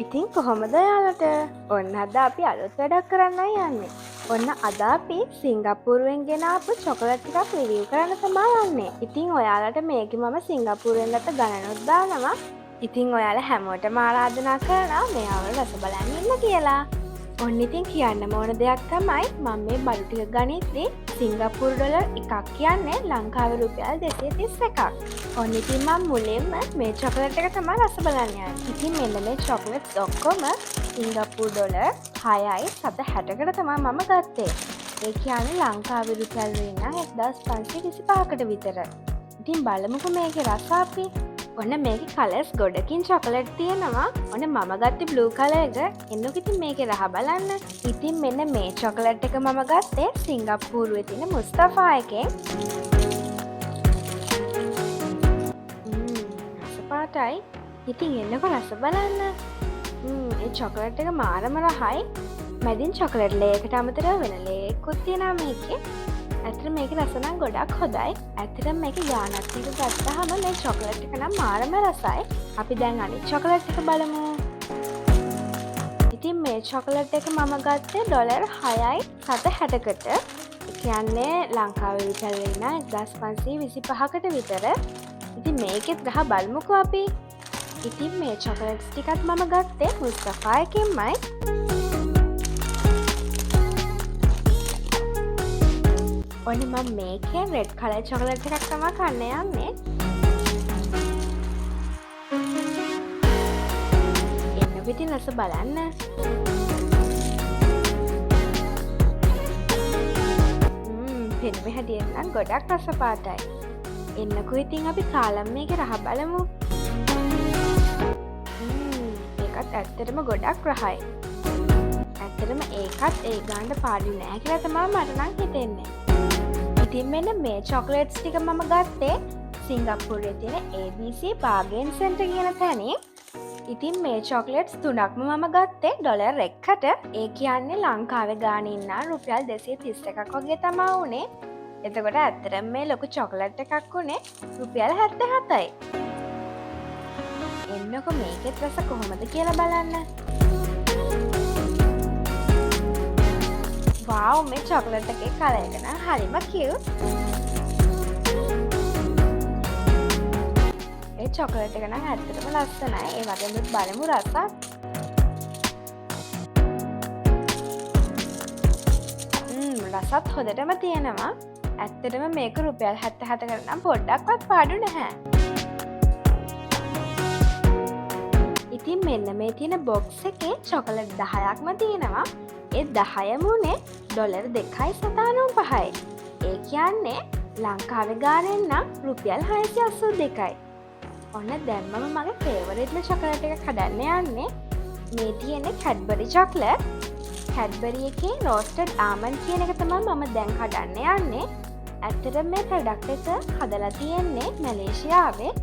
ඉතින් කොහොමද යාලට ඔන්න අද අපි අලුත් වැඩක් කරන්න යන්නේ. ඔන්න අද අපි සිංගප්පූරුවෙන් ගෙනාපු චොකලට් ටිකක් රිවිව් කරන්න තමා යන්නේ. ඉතින් ඔයාලට මේක මම සිංගප්පූරුවෙන් ගත්ත ගණනුත් දානවා. ඉතින් ඔයාලා හැමෝටම ආරාධනා කරනවා මෙයාව රස බලන්න ඉන්න කියලා. ඔන්න ඉතින් කියන්න ඕන දෙයක් තමයි මම මේ බඩු ටික ගනිද්දී සිංගප්පූරු ඩොලර් එකක් කියන්නේ ලංකාවේ රුපියල් 231ක්. ඔන්න ඉතින් මම මුලින්ම මේ චොකලට් එක තමයි රස බලන්න යන්නේ. ඉතින් මෙන්න මේ චොකලට්ස් ඔක්කොම සිංගප්පූරු ඩොලර් 6.60කට තමයි මම ගත්තේ. ඒ කියන්නේ ලංකාවේ රුපියල් වෙන 1525කට විතර. ඉතින් බලමුකෝ මේකේ රස අපි. ඔන්න මේක කලර්ස් ගොඩකින් චොකලට් තියෙනවා. ඔන්න මම ගත්තේ බ්ලූ කලර් එක. එන්නකො ඉතින් මේකේ රහ බලන්න. ඉතින් මෙන්න මේ චොකලට් එක මම ගත්තේ සිංගප්පූරුවේ තියෙන මුස්තෆා එකෙන්. රස පාටයි. ඉතින් එන්නකො රස බලන්න. මේ චොකලට් එක මාරම රහයි. මැදින් චොකලට් ලේයකට අමතරව වෙන ලේයකුත් තියෙනවා මේකේ. ඇත්තට මේක රස නම් ගොඩක් හොඳයි. ඇත්තටම මේක ගානක් එක ගත්තාම මේ චොකලට් එක නම් මාරම රසයි. අපි දැන් අනිත් චොකලට් එක බලමු. ඉතින් මේ චොකලට් එක මම ගත්තේ ඩොලර් 6.60කට. ඒ කියන්නේ ලංකාවේ රුපියල් වෙන 1525කට විතර. ඉතින් මේකෙත් ගහ බලමුකෝ අපි. ඉතින් මේ චොකලට්ස් ටිකත් මම ගත්තේ මුස්තෆා එකෙන්මයි. ඔන්න මම මේකේ රෙඩ් කලර් චොකලට් එකක් තමයි කන්න යන්නේ. එන්න පිටින් රස බලන්න. පෙනුමේ හැටියට නම් ගොඩක් රස පාටයි. එන්නකෝ ඉතින් අපි කාලම් මේකේ රහ බලමු. ඒකත් ඇත්තටම ගොඩක් රහයි. ඇත්තටම ඒකත් ඒ ගානට පාඩු නෑ කියලා තමයි මට නම් හිතෙන්නේ. ඉතින් මෙන්න මේ චොකලට්ස් ටික මම ගත්තේ සිංගප්පූරුවේ තියෙන ABC බාගේන් සෙන්ටර් කියන තැනින්. ඉතින් මේ චොකලට්ස් තුනක්ම මම ගත්තේ ඩොලර් 1කට. ඒ කියන්නේ ලංකාවේ ගානේ ඉන්න රුපියල් 231ක් වගේ තමයි උනේ. එතකොට ඇත්තටම මේ ලොකු චොකලට් එකක් උනේ රුපියල් 77යි. එන්නකො මේකෙත් රස කොහොමද කියලා බලන්න. වාව් මේ චොකලට් එකේ කලර් එක නම් හරිම කියුට්. ඒ චොකලට් එක නම් ඇත්තටම ලස්සනයි. ඒ වගේම බලමු රසත්. රසත් හොඳටම තියෙනවා. ඇත්තටම මේක රුපියල් 77කට නම් පොඩ්ඩක්වත් පාඩු නැහැ. ඉතින් මෙන්න මේ තියෙන බොක්ස් එකේ චොකලට් 10ක්ම තියෙනවා. ඒ 10ම උනේ ඩොලර් 2.95යි. ඒ කියන්නේ ලංකාවේ ගානෙන් නම් රුපියල් 682යි. ඔන්න දැන් මම මගේ ෆේවරිට්ම චොකලට් එක හදන්න යන්නේ. මේ තියෙන්නේ කැඩ්බරි චොකලට්. කැඩ්බරි එකේ රෝස්ටඩ් ආමන්ඩ් කියන එක තමයි මම දැන් හදන්න යන්නේ. ඇත්තටම මේ ප්‍රොඩක්ට් එක හදලා තියෙන්නේ මැලේසියාවේ.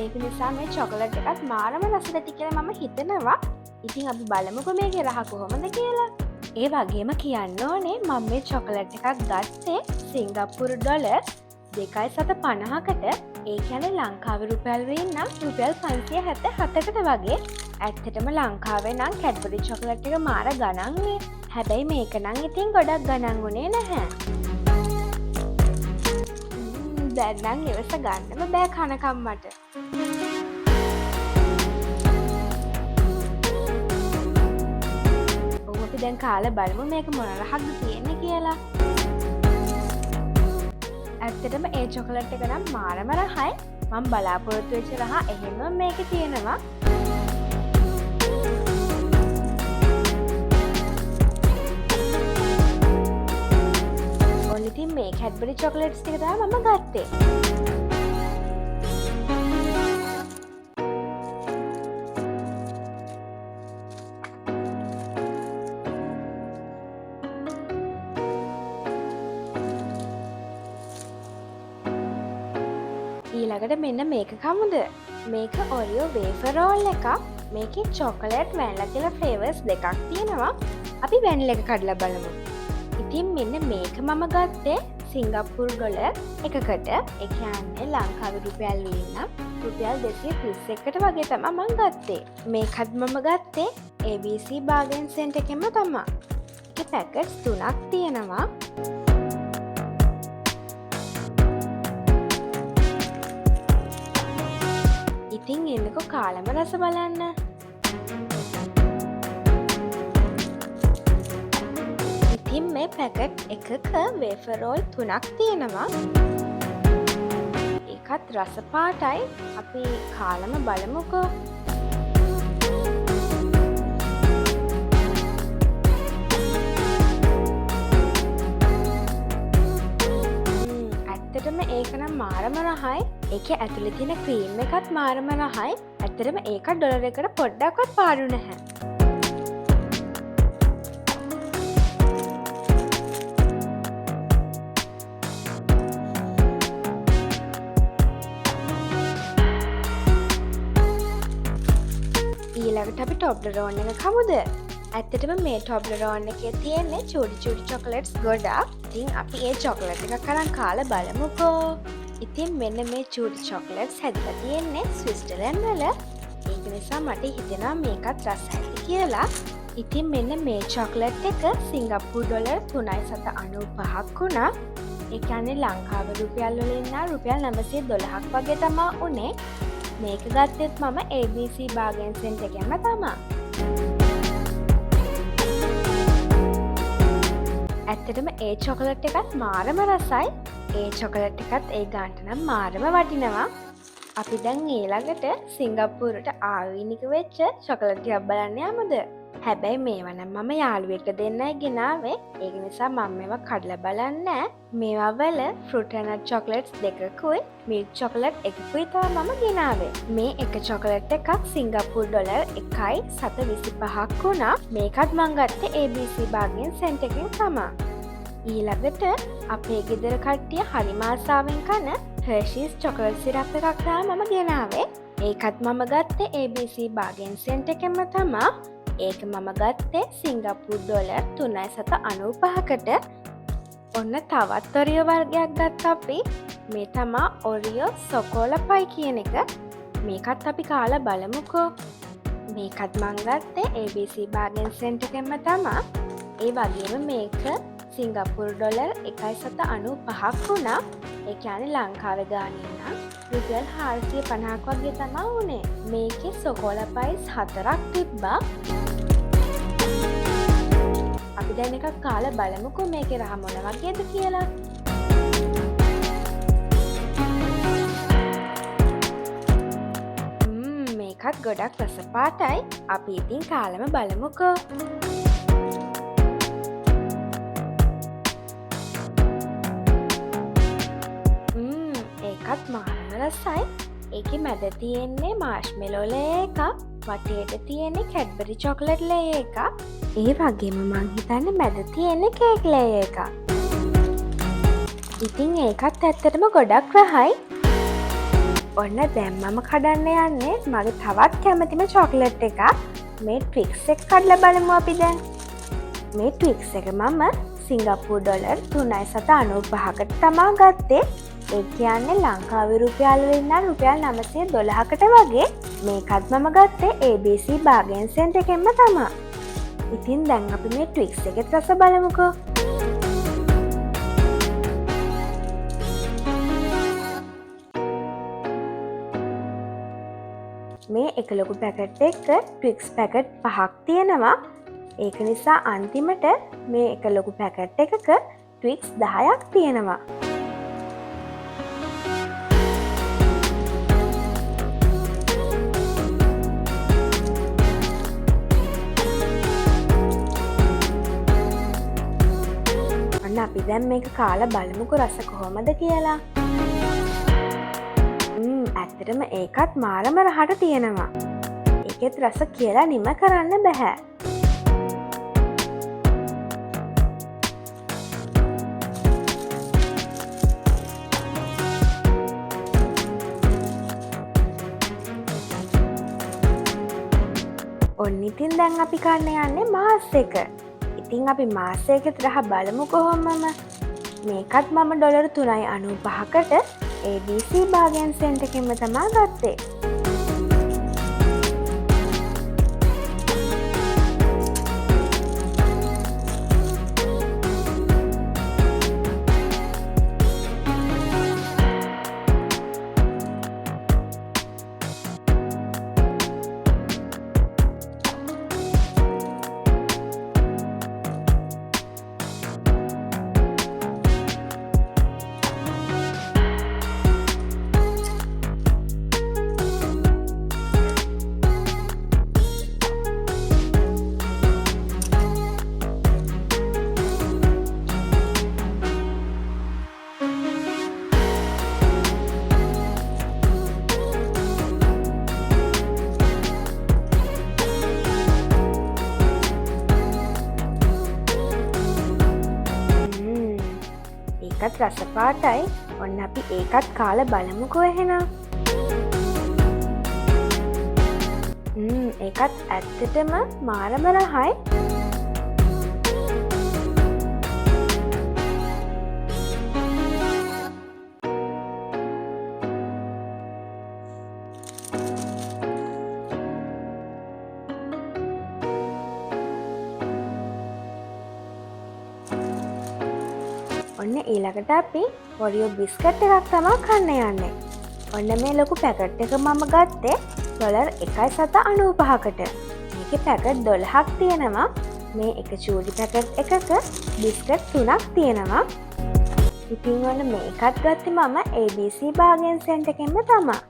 ඒක නිසා මේ චොකලට් එකත් මාරම රසට ඇති කියලා මම හිතනවා. ඉතින් අපි බලමුකෝ මේකේ රහ කොහොමද කියලා. ඒ වගේම කියන්න ඕනේ මම මේ චොකලට් එකක් ගත්තේ සිංගප්පූරු ඩොලර් 2.50කට. ඒ කියන්නේ ලංකාවේ රුපියල් වෙන නම් රුපියල් 577කට වගේ. ඇත්තටම ලංකාවේ නම් කැඩ්බරි චොකලට් එක මාර ගණන් නේ. හැබැයි මේක නම් ඉතින් ගොඩක් ගණන් උනේ නැහැ. දැන් නම් ඉවස ගන්නම බෑ කනකම් මට. දැන් කාලා බලමු මේක මොන රහක්ද තියෙන්නේ කියලා. ඇත්තටම ඒ චොකලට් එක නම් මාරම රහයි. මම බලාපොරොත්තු වෙච්ච රහ එහෙම මේකේ තියෙනවා. ඔන්න ඉතින් මේ කැඩ්බරි චොකලට්ස් ටික තමයි මම ගත්තේ. ඊළඟට මෙන්න මේක කමුද. මේක ඔරියෝ වේෆර් රෝල් එකක්. මේකේ චොකලට් වැනිලා කියලා ෆ්ලේවර්ස් දෙකක් තියෙනවා. අපි වැනිලා එක කඩලා බලමු. ඉතින් මෙන්න මේක මම ගත්තේ සිංගප්පූරු ඩොලර් එකකට. ඒ කියන්නේ ලංකාවේ රුපියල් වලින් රුපියල් 231කට වගේ තමයි මං ගත්තේ. මේකත් මම ගත්තේ ABC බාගන් සෙන්ටර් එකෙන්ම තමයි. ඒකේ පැකට්ස් 3ක් තියෙනවා. ඉතින් එන්නකෝ කාලම රස බලන්න. ඉතින් මේ පැකට් එකක වේෆර් රෝල් 3ක් තියෙනවා. ඒකත් රස පාටයි. අපි කාලම බලමුකෝ. ඇත්තටම ඒක නම් මාරම රහයි. ඒකේ ඇතුලේ තියෙන ක්‍රීම් එකත් මාරම රහයි. ඇත්තටම ඒකත් ඩොලර් එකට පොඩ්ඩක්වත් පාඩු නැහැ. ඊළඟට අපි ටොබ්ලරෝන් එක කමුද? ඇත්තටම මේ ටොබ්ලරෝන් එකේ තියෙන්නේ චූටි චොකලට්ස් ගොඩක්. ඉතින් අපි ඒ චොකලට් එක අරන් කාලා බලමුකෝ. ඉතින් මෙන්න මේ චූටි චොකලට්ස් හැදලා තියෙන්නේ ස්විට්සර්ලන්ඩ් වල. ඒක නිසා මට හිතෙනවා මේකත් රස ඇති කියලා. ඉතින් මෙන්න මේ චොකලට් එක සිංගප්පූරු ඩොලර් 3.95ක් වුණා. ඒ කියන්නේ ලංකාවේ රුපියල් වලින් නම් රුපියල් 912ක් වගේ තමයි උනේ. මේක ගත්තෙත් මම ABC බාගන් සෙන්ටර් එකෙන්ම තමයි. ඇත්තටම ඒ චොකලට් එකත් මාරම රසයි. ඒ චොකලට් එකත් ඒ ගානට නම් මාරම වටිනවා. අපි දැන් ඊළඟට සිංගප්පූරුවට ආවේනික වෙච්ච චොකලට් ටිකක් බලන්න යමුද? හැබැයි මේවා නම් මම යාළුවෙක්ට දෙන්නයි ගෙනාවේ. ඒක නිසා මම මේවා කඩලා බලන්නේ නැහැ. මේවා වල ෆෘට් ඇන්ඩ් නට් චොකලට්ස් දෙකකුයි මිල්ක් චොකලට් එකකුයි තමයි මම ගෙනාවේ. මේ එක චොකලට් එකක් සිංගප්පූරු ඩොලර් 1.25ක් වුණා. මේකත් මං ගත්තේ ABC බාගන් සෙන්ටර් එකෙන් තමයි. ඊළඟට අපේ ගෙදර කට්ටිය හරිම ආසාවෙන් කන හර්ෂීස් චොකලට් සිරප් එකක් තමයි මම ගෙනාවේ. ඒකත් මම ගත්තේ ABC බාගන් සෙන්ටර් එකෙන්ම තමයි. ඒක මම ගත්තේ සිංගප්පූරු ඩොලර් 3.95කට. ඔන්න තවත් ඔරියෝ වර්ගයක් ගත්ත අපි. මේ තමා ඔරියෝ සොකෝලා පයි කියන එක. මේකත් අපි කාලා බලමුකෝ. මේකත් මං ගත්තේ ABC බාගන් සෙන්ටර් එකෙන්ම තමා. ඒ වගේම මේක සිංගප්පූරු ඩොලර් 1.95ක් වුණා. ඒ කියන්නේ ලංකාවේ ගානින් නම් රුපියල් 450ක් වගේ තමයි උනේ. මේකේ සොකෝලා පයිස් 4ක් තිබ්බා. අපි දැන් එකක් කාලා බලමුකෝ මේකේ රහ මොන වගේද කියලා. මේකත් ගොඩක් රස පාටයි. අපි ඉතින් කාලම බලමුකෝ. ඒකත් මාරම රසයි. ඒකේ මැද තියෙන්නේ මාෂ්මෙලෝ ලේයර් එකක්. වටේට තියෙන්නේ කැඩ්බරි චොකලට් ලේයර් එකක්. ඒ වගේම මං හිතන්නේ මැද තියෙන්නේ කේක් ලේයර් එකක්. ඉතින් ඒකත් ඇත්තටම ගොඩක් රහයි. ඔන්න දැන් මම කඩන්න යන්නේ මගේ තවත් කැමතිම චොකලට් එකක්. මේ ට්වික්ස් එක කඩලා බලමු අපි දැන්. මේ ට්වික්ස් එක මම සිංගප්පූරු ඩොලර් 3.95කට තමා ගත්තේ. ඒ කියන්නේ ලංකාවේ රුපියල් වලින් නම් රුපියල් 912කට වගේ. මේකත් මම ගත්තේ ABC බාගන් සෙන්ටර් එකෙන්ම තමයි. ඉතින් දැන් අපි මේ ට්වික්ස් එකේ රස බලමුකෝ. මේ එක ලොකු පැකට් එක ට්වික්ස් පැකට් 5ක් තියෙනවා. ඒක නිසා අන්තිමට මේ එක ලොකු පැකට් එකක ට්වික්ස් 10ක් තියෙනවා. අපි දැන් මේක කාලා බලමුකෝ රස කොහොමද කියලා. ඇත්තටම ඒකත් මාරම රහට තියෙනවා. ඒකෙත් රස කියලා නිම කරන්න බෑ. ඔන්න ඉතින් දැන් අපි කන්න යන්නේ මාස් එක. ඉතින් අපි මාස් එකේ රහ බලමු කොහොමම. මේකත් මම ඩොලර් 3.95කට ABC බාගයන් සෙන්ටර් එකෙන්ම තමා ගත්තේ. ඒකත් රසපාටයි. ඔන්න අපි ඒකත් කාල බලමුකෝ එහෙනම්. ඒකත් ඇත්තටම මාරම රහයි. ඔන්න ඊළඟට අපි ඔරියෝ බිස්කට් එකක් තමා කන්න යන්නේ. ඔන්න මේ ලොකු පැකට් එක මම ගත්තේ ඩොලර් 1.95කට. මේකේ පැකට් 12ක් තියෙනවා. මේ එක චූලි පැකට් එකක බිස්කට් 3ක් තියෙනවා. ඉතින් ඔන්න මේකත් ගත්තේ මම ABC බාගයන් සෙන්ටර් එකෙන්ම තමා.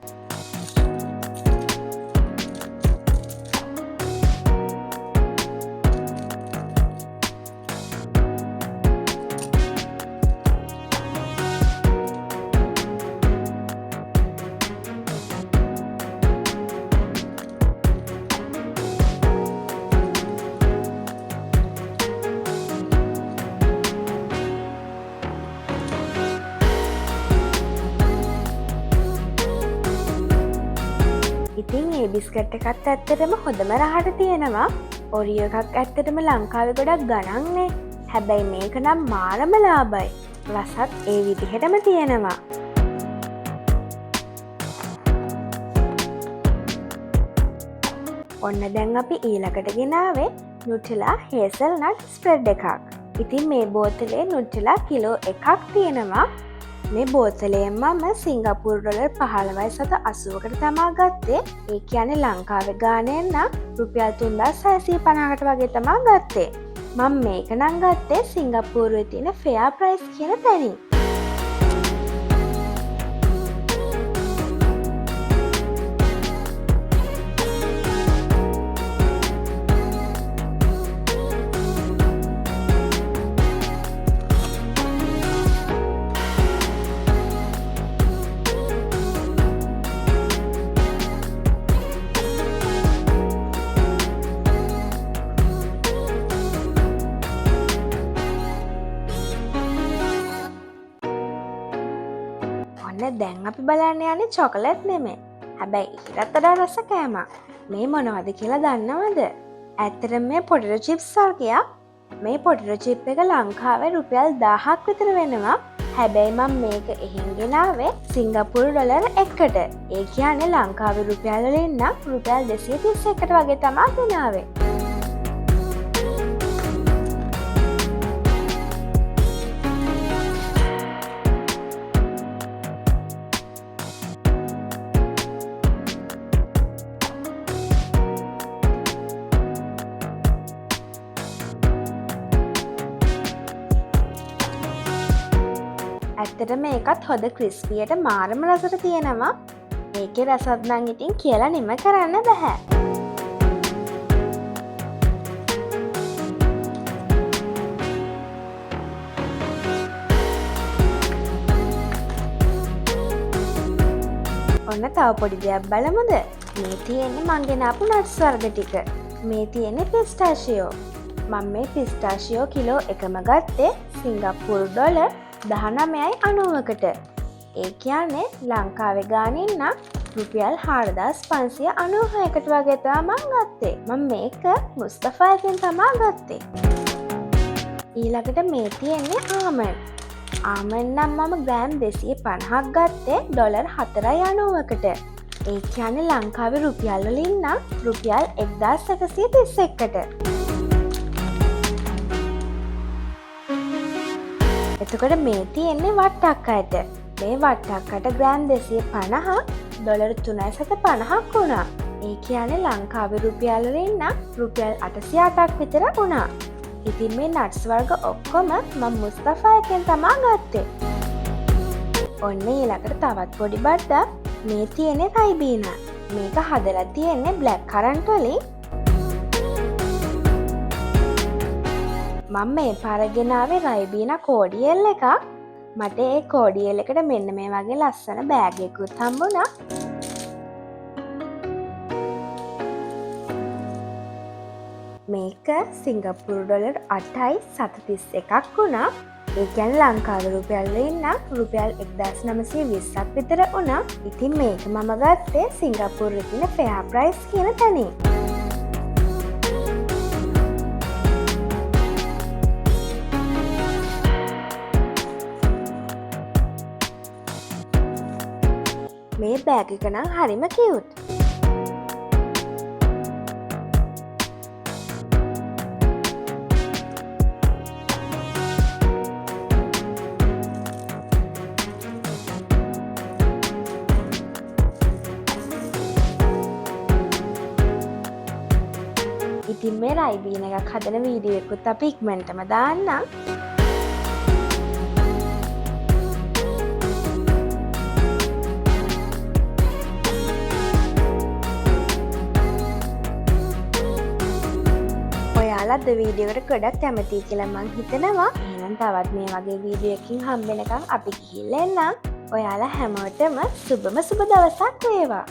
ඉතින් ඒ බිස්කට් එකත් ඇත්තටම හොඳම රහට තියෙනවා. ඔරියෝ එකක් ඇත්තටම ලංකාවේ ගොඩක් ගණන්නේ. හැබැයි මේක නම් මාරම ලාභයි. රසත් ඒ විදිහටම තියෙනවා. ඔන්න දැන් අපි ඊළඟට ගෙනාවේ නුටෙලා හේසල්නට් ස්ප්‍රෙඩ් එකක්. ඉතින් මේ බෝතලේ නුටෙලා කිලෝ 1ක් තියෙනවා. මේ බෝතලයෙන් මම සිංගප්පූරු ඩොලර් 15.80කට තමා ගත්තේ. ඒ කියන්නේ ලංකාවේ ගාණයෙන් නම් රුපියල් 3650කට වගේ තමා ගත්තේ. මම මේක නම් ගත්තේ සිංගප්පූරුවේ තියෙන ෆෙයා ප්‍රයිස් කියන තැනින්. දැන් අපි බලන්න යන්නේ චොකලට් නෙමෙයි. හැබැයි ඊටත් වඩා රස කෑමක්. මේ මොනවද කියලා දන්නවද? ඇත්තටම මේ පොටේටෝ චිප්ස් වර්ගයක්. මේ පොටේටෝ චිප් එක ලංකාවේ රුපියල් 1000ක් විතර වෙනවා. හැබැයි මම මේක එහෙන් ගෙනාවේ සිංගප්පූරු ඩොලර් 1කට. ඒ කියන්නේ ලංකාවේ රුපියල් වලින් නම් රුපියල් 231කට වගේ තමයි ගෙනාවේ. ඇත්තට මේකත් හොඳ ක්‍රිස්පියට මාරම රසට තියෙනවා. මේකේ රසත් නම් ඉතින් කියලා නිම කරන්න බැහැ. ඔන්න තව පොඩි දෙයක් බලමුද? මේ තියෙන්නේ මං ගෙනාපු නට්ස් වර්ග ටික. මේ තියෙන්නේ පිස්ටාෂියෝ. මම මේ පිස්ටාෂියෝ කිලෝ එකම ගත්තේ සිංගප්පූරු ඩොලර් 19.90කට. ඒ කියන්නේ ලංකාවේ ගාණින් නම් රුපියල් 4596කට වගේ තමයි මං ගත්තේ. මම මේක මුස්තෆා එකෙන් තමයි ගත්තේ. ඊළඟට මේ තියෙන්නේ ආමන්ඩ්. ආමෙන් නම් මම ග්‍රෑම් 250ක් ගත්තේ ඩොලර් 4.90කට. ඒ කියන්නේ ලංකාවේ රුපියල් වලින් නම් රුපියල් 1131කට. එතකොට මේ තියෙන්නේ වට්ටක්කයට. මේ වට්ටක්කට ග්‍රෑම් 250 ඩොලර් 350ක් වුණා. ඒ කියන්නේ ලංකාවේ රුපියල් වලින් නම් රුපියල් 808ක් විතර වුණා. ඉතින් මේ නට්ස් වර්ග ඔක්කොම මම මුස්තෆා එකෙන් තමා ගත්තේ. ඔන්න ඊළඟට තවත් පොඩි බඩ්ඩක් මේ තියෙන්නේ රයිබීනා. මේක හදලා තියෙන්නේ බ්ලැක් කරන්ට් වලින්. මම මේ පාර ගෙනාවේ රයිබීනා කෝඩියල් එකක්. මට ඒ කෝඩියල් එකට මෙන්න මේ වගේ ලස්සන බෑග් එකකුත් හම්බුණා. මේක සිංගප්පූරු ඩොලර් 8.31ක් වුණා. ඒ කියන්නේ ලංකාවේ රුපියල් වලින් නම් රුපියල් 1920ක් විතර වුණා. ඉතින් මේක මම ගත්තේ සිංගප්පූරුවේ තියෙන ෆෙයා ප්‍රයිස් කියන තැනින්. මේ බෑග් එක නම් හරිම කියුට්. ඉතින් මේ රයිබීන එකක් හදන වීඩියෝ එකකුත් අපි ඉක්මනටම දාන්නම්. ඔයාලත් වීඩියෝ එකට ගොඩක් කැමතියි කියලා මං හිතනවා. එහෙනම් තවත් මේ වගේ වීඩියෝ එකකින් හම්බ වෙනකම් අපි ගිහිල්ලා එන්නම්. ඔයාලා හැමෝටම සුබම සුබ දවසක් වේවා.